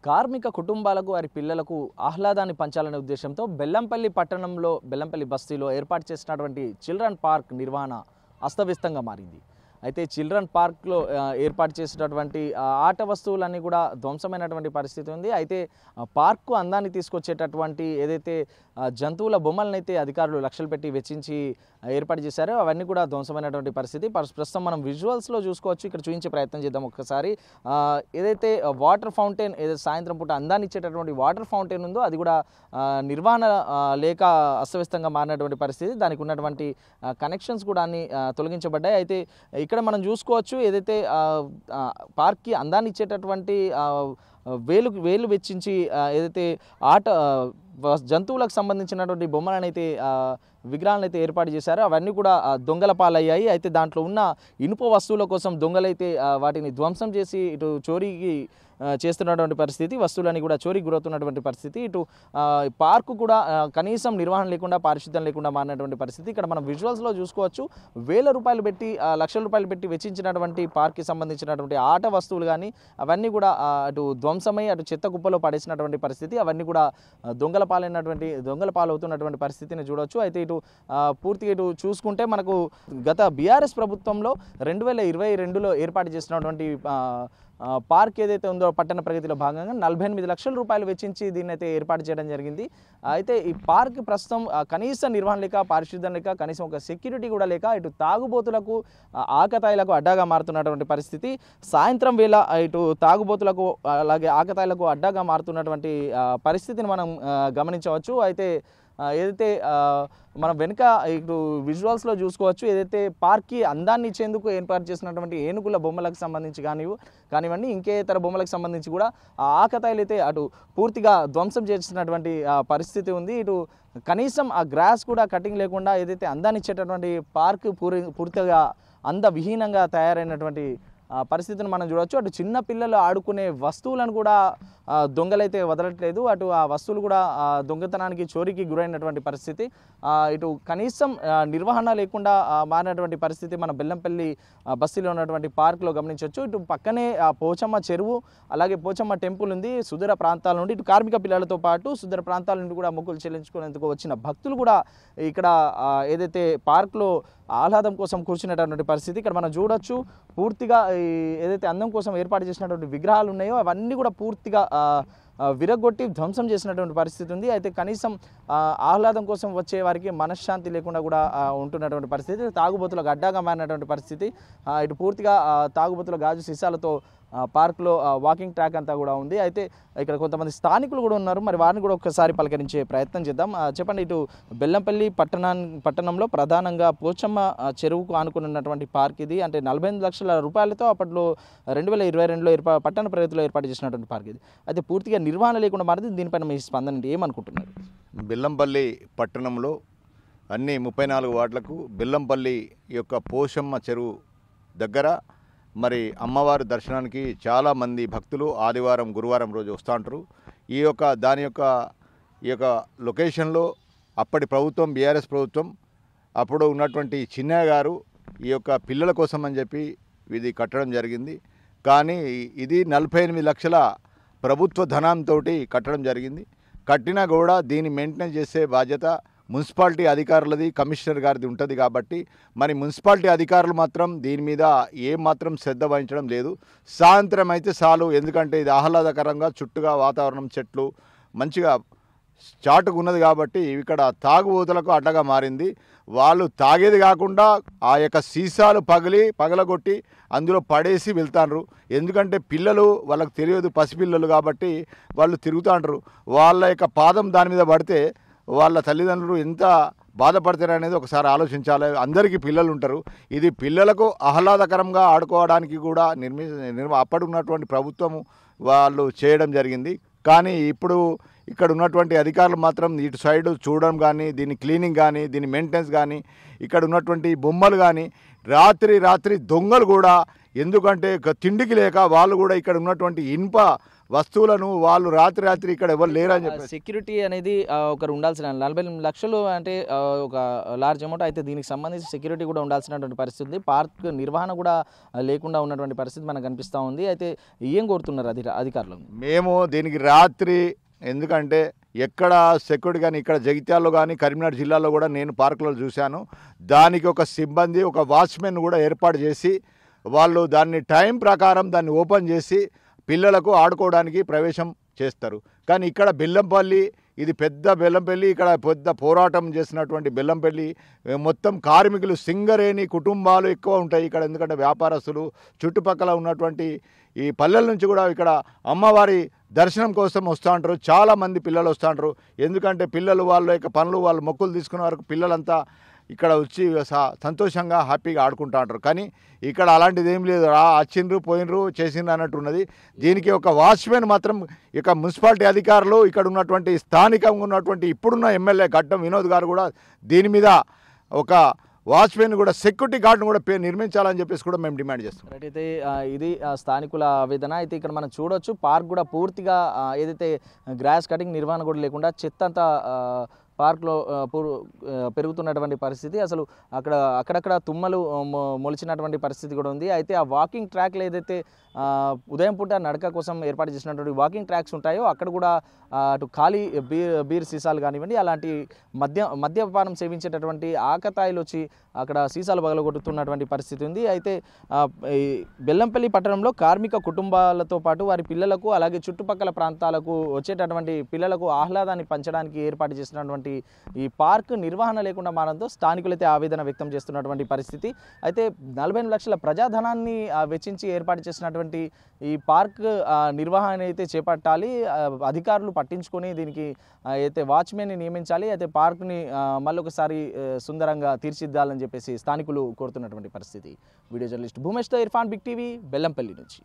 కార్మిక కుటుంబాలకు వారి పిల్లలకు ఆహ్లాదాన్ని పంచాలనే ఉద్దేశంతో బెల్లంపల్లి పట్టణంలో బెల్లంపల్లి బస్తీలో ఏర్పాటు చేసినటువంటి చిల్డ్రన్ పార్క్ నిర్వహణ అస్తవ్యస్తంగా మారింది. అయితే చిల్డ్రన్ పార్క్లో ఏర్పాటు చేసినటువంటి ఆట వస్తువులన్నీ కూడా ధ్వంసమైనటువంటి పరిస్థితి ఉంది. అయితే పార్కు అందాన్ని తీసుకొచ్చేటటువంటి ఏదైతే జంతువుల బొమ్మలను అయితే అధికారులు లక్షలు పెట్టి వెచ్చించి ఏర్పాటు చేశారో అవన్నీ కూడా ధ్వంసమైనటువంటి పరిస్థితి. ప్రస్తుతం మనం విజువల్స్లో చూసుకోవచ్చు. ఇక్కడ చూపించే ప్రయత్నం చేద్దాం ఒక్కసారి. ఏదైతే వాటర్ ఫౌంటైన్ ఏదైతే సాయంత్రం పూట అందాన్ని ఇచ్చేటటువంటి వాటర్ ఫౌంటైన్ ఉందో అది కూడా నిర్వహణ లేక అస్తవ్యస్తంగా మారినటువంటి పరిస్థితి. దానికి ఉన్నటువంటి కనెక్షన్స్ కూడా అన్ని తొలగించబడ్డాయి. అయితే ఇక్కడ మనం చూసుకోవచ్చు ఏదైతే పార్క్కి అందాన్ని ఇచ్చేటటువంటి వేలు వెచ్చించి ఏదైతే జంతువులకు సంబంధించినటువంటి బొమ్మలను అయితే విగ్రహాలను అయితే ఏర్పాటు చేశారో అవన్నీ కూడా దొంగల పాలయ్యాయి. అయితే దాంట్లో ఉన్న ఇనుప వస్తువుల కోసం దొంగలైతే వాటిని ధ్వంసం చేసి ఇటు చోరీకి చేస్తున్నటువంటి పరిస్థితి, వస్తువులని కూడా చోరీకి గురవుతున్నటువంటి పరిస్థితి. ఇటు పార్కు కూడా కనీసం నిర్వహణ లేకుండా పారిశుద్ధ్యం లేకుండా మారినటువంటి పరిస్థితి. ఇక్కడ మనం విజువల్స్లో చూసుకోవచ్చు. వేల రూపాయలు పెట్టి లక్షల రూపాయలు పెట్టి వెచ్చించినటువంటి పార్క్కి సంబంధించినటువంటి ఆట వస్తువులు కానీ అవన్నీ కూడా అటు ధ్వంసమై అటు చెత్త కుప్పలో పడేసినటువంటి పరిస్థితి. అవన్నీ కూడా దొంగల పాలవుతున్నటువంటి పరిస్థితిని చూడవచ్చు. అయితే ఇటు పూర్తిగా ఇటు చూసుకుంటే మనకు గత బీఆర్ఎస్ ప్రభుత్వంలో 2022లో ఏర్పాటు చేసినటువంటి పార్క్ ఏదైతే ఉందో పట్టణ ప్రగతిలో భాగంగా 48 లక్షల రూపాయలు వెచ్చించి దీన్ని అయితే ఏర్పాటు చేయడం జరిగింది. అయితే ఈ పార్క్ ప్రస్తుతం కనీస నిర్వహణ లేక పారిశుద్ధ్యం లేక కనీసం ఒక సెక్యూరిటీ కూడా లేక ఇటు తాగుబోతులకు ఆకతాయిలకు అడ్డాగా మారుతున్నటువంటి పరిస్థితి. సాయంత్రం వేళ ఇటు తాగుబోతులకు అలాగే ఆకతాయిలకు అడ్డాగా మారుతున్నటువంటి పరిస్థితిని మనం గమనించవచ్చు. అయితే ఏదైతే మనం వెనుక ఇప్పుడు విజువల్స్లో చూసుకోవచ్చు. ఏదైతే పార్క్కి అందాన్ని ఇచ్చేందుకు ఏర్పాటు చేసినటువంటి ఏనుగుల బొమ్మలకు సంబంధించి కానివ్వండి ఇంకేతర బొమ్మలకు సంబంధించి కూడా ఆకతాయిలు అయితే అటు పూర్తిగా ధ్వంసం చేసినటువంటి పరిస్థితి ఉంది. ఇటు కనీసం ఆ గ్రాస్ కూడా కటింగ్ లేకుండా ఏదైతే అందాన్ని ఇచ్చేటటువంటి పార్క్ పూర్తిగా అందవిహీనంగా తయారైనటువంటి పరిస్థితిని మనం చూడవచ్చు. అటు చిన్న పిల్లలు ఆడుకునే వస్తువులను కూడా దొంగలైతే వదలట్లేదు. అటు ఆ వస్తువులు కూడా దొంగతనానికి చోరీకి గురైనటువంటి పరిస్థితి. ఇటు కనీసం నిర్వహణ లేకుండా మారినటువంటి పరిస్థితి మన బెల్లంపల్లి బస్తీలో ఉన్నటువంటి పార్క్లో గమనించవచ్చు. ఇటు పక్కనే పోచమ్మ చెరువు అలాగే పోచమ్మ టెంపుల్ ఉంది. సుదూర ప్రాంతాల నుండి ఇటు కార్మిక పిల్లలతో పాటు సుదూర ప్రాంతాల నుండి కూడా మొక్కులు చెల్లించుకునేందుకు వచ్చిన భక్తులు కూడా ఇక్కడ ఏదైతే పార్క్లో ఆహ్లాదం కోసం కూర్చునేటటువంటి పరిస్థితి ఇక్కడ మనం చూడొచ్చు. పూర్తిగా ఏదైతే అందం కోసం ఏర్పాటు చేసినటువంటి విగ్రహాలు ఉన్నాయో అవన్నీ కూడా పూర్తిగా విరగొట్టి ధ్వంసం చేసినటువంటి పరిస్థితి ఉంది. అయితే కనీసం ఆహ్లాదం కోసం వచ్చే వారికి మనశ్శాంతి లేకుండా కూడా ఉంటున్నటువంటి పరిస్థితి. తాగుబోతులకు అడ్డాగా మారినటువంటి పరిస్థితి. ఇటు పూర్తిగా తాగుబోతుల గాజు సీసాలతో పార్క్లో వాకింగ్ ట్రాక్ అంతా కూడా ఉంది. అయితే ఇక్కడ కొంతమంది స్థానికులు కూడా ఉన్నారు. మరి వారిని కూడా ఒక్కసారి పలకరించే ప్రయత్నం చేద్దాం. చెప్పండి, ఇటు బెల్లంపల్లి పట్టణంలో ప్రధానంగా పోచమ్మ చెరువుకు ఆనుకున్నటువంటి పార్క్ ఇది. అంటే 48 లక్షల రూపాయలతో అప్పట్లో 2022లో పట్టణ ప్రగతిలో ఏర్పాటు చేసినటువంటి పార్క్ ఇది. అయితే పూర్తిగా నిర్వహణ లేకుండా మారింది. దీనిపైన మీ స్పందన ఏమనుకుంటున్నారు? బెల్లంపల్లి పట్టణంలో అన్ని 34 వార్డులకు బెల్లంపల్లి యొక్క పోచమ్మ చెరువు దగ్గర మరి అమ్మవారి దర్శనానికి చాలామంది భక్తులు ఆదివారం గురువారం రోజు వస్తూ ఉంటారు. ఈ యొక్క లొకేషన్లో అప్పటి ప్రభుత్వం బీఆర్ఎస్ ప్రభుత్వం అప్పుడు ఉన్నటువంటి చిన్నయ్య గారు ఈ యొక్క పిల్లల కోసం అని చెప్పి ఇది కట్టడం జరిగింది. కానీ ఇది 48 లక్షల ప్రభుత్వ ధనంతో కట్టడం జరిగింది. కట్టినా కూడా దీన్ని మెయింటెనెన్స్ చేసే బాధ్యత మున్సిపాలిటీ అధికారులది, కమిషనర్ గారిది ఉంటుంది. కాబట్టి మరి మున్సిపాలిటీ అధికారులు మాత్రం దీని మీద ఏమాత్రం శ్రద్ధ వహించడం లేదు. సాయంత్రం అయితే చాలు, ఎందుకంటే ఇది ఆహ్లాదకరంగా చుట్టుగా వాతావరణం చెట్లు మంచిగా చాటుగా ఉన్నది కాబట్టి ఇక్కడ తాగుబోతులకు అడ్డగా మారింది. వాళ్ళు తాగేది కాకుండా ఆ యొక్క సీసాలు పగలగొట్టి అందులో పడేసి వెళ్తాండ్రు. ఎందుకంటే పిల్లలు వాళ్ళకు తెలియదు, పసిపిల్లలు కాబట్టి వాళ్ళు తిరుగుతాండ్రు. వాళ్ళ యొక్క పాదం దాని మీద పడితే వాళ్ళ తల్లిదండ్రులు ఎంత బాధపడతారనేది ఒకసారి ఆలోచించాలి. అందరికీ పిల్లలు ఉంటారు. ఇది పిల్లలకు ఆహ్లాదకరంగా ఆడుకోవడానికి కూడా అప్పటి ఉన్నటువంటి ప్రభుత్వము వాళ్ళు చేయడం జరిగింది. కానీ ఇప్పుడు ఇక్కడ ఉన్నటువంటి అధికారులు మాత్రం ఇటు సైడ్ చూడడం కానీ, దీని క్లీనింగ్ కానీ, దీని మెయింటెనెన్స్ కానీ, ఇక్కడ ఉన్నటువంటి బొమ్మలు కానీ రాత్రి దొంగలు కూడా ఎందుకంటే తిండికి లేక వాళ్ళు కూడా ఇక్కడ ఉన్నటువంటి ఇనుప వస్తువులను వాళ్ళు రాత్రి ఇక్కడ ఎవరు లేరని చెప్పి సెక్యూరిటీ అనేది ఒకరు ఉండాల్సిన 40 లక్షలు అంటే ఒక లార్జ్ అమౌంట్ అయితే దీనికి సంబంధించి సెక్యూరిటీ కూడా ఉండాల్సినటువంటి పరిస్థితి ఉంది. పార్క్ నిర్వహణ కూడా లేకుండా ఉన్నటువంటి పరిస్థితి మనకు కనిపిస్తూ ఉంది. అయితే ఏం కోరుతున్నారు అధికారులు? మేము దీనికి రాత్రి ఎందుకంటే ఎక్కడ సెక్యూరిటీ కానీ ఇక్కడ జగిత్యాలలో కానీ కరీంనగర్ జిల్లాలో కూడా నేను పార్కులో చూశాను. దానికి ఒక సిబ్బంది ఒక వాచ్మెన్ కూడా ఏర్పాటు చేసి వాళ్ళు దాన్ని టైం ప్రకారం దాన్ని ఓపెన్ చేసి పిల్లలకు ఆడుకోవడానికి ప్రవేశం చేస్తారు. కానీ ఇక్కడ బెల్లంపల్లి ఇది పెద్ద బెల్లంపల్లి, ఇక్కడ పెద్ద పోరాటం చేసినటువంటి బెల్లంపల్లి మొత్తం కార్మికులు సింగరేణి కుటుంబాలు ఎక్కువ ఉంటాయి ఇక్కడ. ఎందుకంటే వ్యాపారస్తులు చుట్టుపక్కల ఉన్నటువంటి ఈ పల్లెల నుంచి కూడా ఇక్కడ అమ్మవారి దర్శనం కోసం వస్తూ ఉంటారు. చాలామంది పిల్లలు వస్తూ ఉంటారు. ఎందుకంటే పిల్లలు వాళ్ళ యొక్క పనులు వాళ్ళు మొక్కులు తీసుకునే వరకు పిల్లలంతా ఇక్కడ వచ్చి సంతోషంగా హ్యాపీగా ఆడుకుంటూ ఉంటారు. కానీ ఇక్కడ అలాంటిది ఏం లేదు, వచ్చిండ్రు పోయినరు చేసిండ్రు అన్నట్టు ఉన్నది. దీనికి ఒక వాచ్మెన్ మాత్రం ఇక మున్సిపాలిటీ అధికారులు ఇక్కడ ఉన్నటువంటి స్థానికంగా ఉన్నటువంటి ఇప్పుడున్న ఎమ్మెల్యే గడ్డం వినోద్ గారు కూడా దీని మీద ఒక వాచ్మెన్ కూడా సెక్యూరిటీ గార్డును కూడా నిర్మించాలని చెప్పేసి కూడా మేము డిమాండ్ చేస్తాం. అయితే ఇది స్థానికుల ఆవేదన. అయితే ఇక్కడ మనం చూడొచ్చు పార్క్ కూడా పూర్తిగా ఏదైతే గ్రాస్ కటింగ్ నిర్వహణ కూడా లేకుండా చెత్త అంతా పార్క్లో పెరుగుతున్నటువంటి పరిస్థితి. అసలు అక్కడక్కడ తుమ్మలు మొలిచినటువంటి పరిస్థితి కూడా ఉంది. అయితే ఆ వాకింగ్ ట్రాక్లు ఏదైతే ఉదయం పూట నడక కోసం ఏర్పాటు చేసినటువంటి వాకింగ్ ట్రాక్స్ ఉంటాయో అక్కడ కూడా అటు ఖాళీ బీర్ సీసాలు కానివ్వండి అలాంటి మద్యపానం సేవించేటటువంటి ఆకతాయిలు వచ్చి అక్కడ సీసాలు పగలగొట్టుతున్నటువంటి పరిస్థితి ఉంది. అయితే ఈ బెల్లంపల్లి పట్టణంలో కార్మిక కుటుంబాలతో పాటు వారి పిల్లలకు అలాగే చుట్టుపక్కల ప్రాంతాలకు వచ్చేటటువంటి పిల్లలకు ఆహ్లాదాన్ని పంచడానికి ఏర్పాటు చేసినటువంటి ఈ పార్క్ నిర్వహణ లేకుండా మారడంతో స్థానికులైతే ఆవేదన వ్యక్తం చేస్తున్నటువంటి పరిస్థితి. అయితే 40 లక్షల ప్రజాధనాన్ని వెచ్చించి ఏర్పాటు చేసినటువంటి ఈ పార్క్ నిర్వహణ అయితే చేపట్టాలి. అధికారులు పట్టించుకొని దీనికి అయితే వాచ్మెన్ని నియమించాలి. అయితే పార్క్ని మళ్ళొకసారి సుందరంగా తీర్చిదిద్దాలని చెప్పేసి స్థానికులు కోరుతున్నటువంటి పరిస్థితి. వీడియో జర్నలిస్ట్ భూమేష్తో ఇర్ఫాన్, బిగ్ టీవీ, బెల్లంపల్లి నుంచి.